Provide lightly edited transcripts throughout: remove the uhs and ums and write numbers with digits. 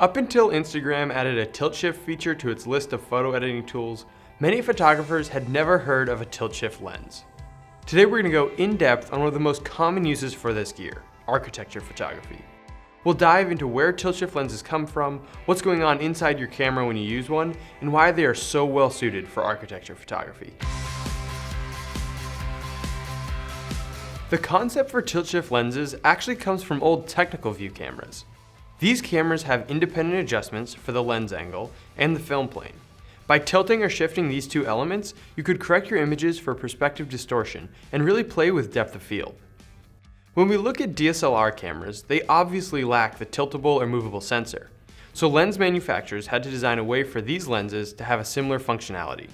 Up until Instagram added a tilt shift feature to its list of photo editing tools, many photographers had never heard of a tilt shift lens. Today we're going to go in depth on one of the most common uses for this gear, architecture photography. We'll dive into where tilt shift lenses come from, what's going on inside your camera when you use one, and why they are so well suited for architecture photography. The concept for tilt shift lenses actually comes from old technical view cameras. These cameras have independent adjustments for the lens angle and the film plane. By tilting or shifting these two elements, you could correct your images for perspective distortion and really play with depth of field. When we look at DSLR cameras, they obviously lack the tiltable or movable sensor. So lens manufacturers had to design a way for these lenses to have a similar functionality.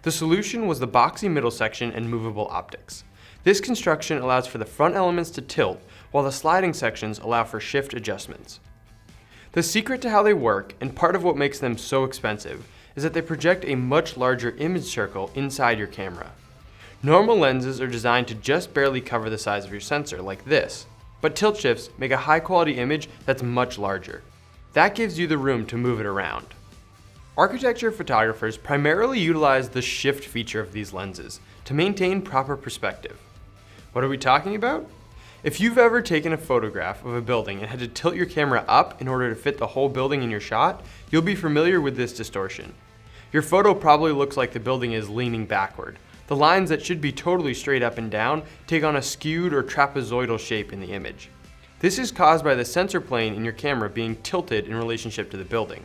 The solution was the boxy middle section and movable optics. This construction allows for the front elements to tilt, while the sliding sections allow for shift adjustments. The secret to how they work, and part of what makes them so expensive, is that they project a much larger image circle inside your camera. Normal lenses are designed to just barely cover the size of your sensor, like this, but tilt shifts make a high quality image that's much larger. That gives you the room to move it around. Architecture photographers primarily utilize the shift feature of these lenses to maintain proper perspective. What are we talking about? If you've ever taken a photograph of a building and had to tilt your camera up in order to fit the whole building in your shot, you'll be familiar with this distortion. Your photo probably looks like the building is leaning backward. The lines that should be totally straight up and down take on a skewed or trapezoidal shape in the image. This is caused by the sensor plane in your camera being tilted in relationship to the building.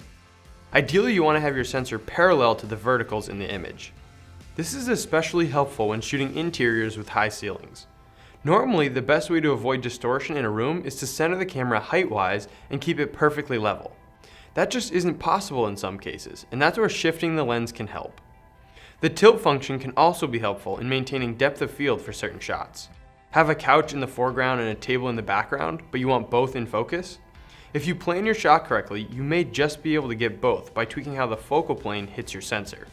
Ideally, you want to have your sensor parallel to the verticals in the image. This is especially helpful when shooting interiors with high ceilings. Normally, the best way to avoid distortion in a room is to center the camera height-wise and keep it perfectly level. That just isn't possible in some cases, and that's where shifting the lens can help. The tilt function can also be helpful in maintaining depth of field for certain shots. Have a couch in the foreground and a table in the background, but you want both in focus? If you plan your shot correctly, you may just be able to get both by tweaking how the focal plane hits your sensor.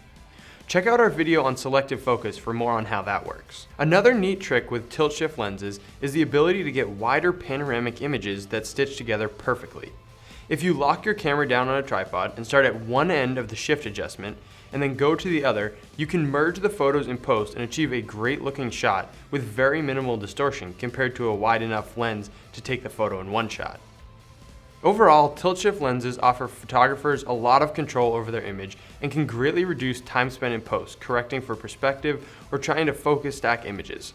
Check out our video on selective focus for more on how that works. Another neat trick with tilt shift lenses is the ability to get wider panoramic images that stitch together perfectly. If you lock your camera down on a tripod and start at one end of the shift adjustment and then go to the other, you can merge the photos in post and achieve a great looking shot with very minimal distortion compared to a wide enough lens to take the photo in one shot. Overall, tilt shift lenses offer photographers a lot of control over their image and can greatly reduce time spent in post, correcting for perspective or trying to focus stack images.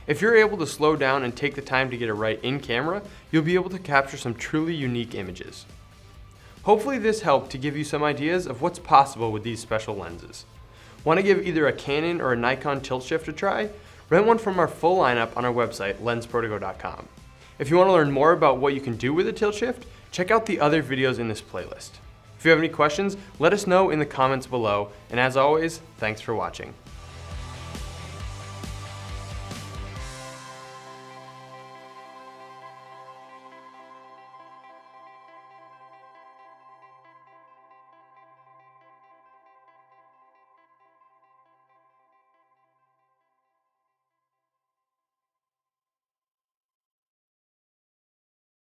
If you're able to slow down and take the time to get it right in camera, you'll be able to capture some truly unique images. Hopefully this helped to give you some ideas of what's possible with these special lenses. Want to give either a Canon or a Nikon tilt shift a try? Rent one from our full lineup on our website, lensprotego.com. If you want to learn more about what you can do with a tilt shift, check out the other videos in this playlist. If you have any questions, let us know in the comments below, and as always, thanks for watching.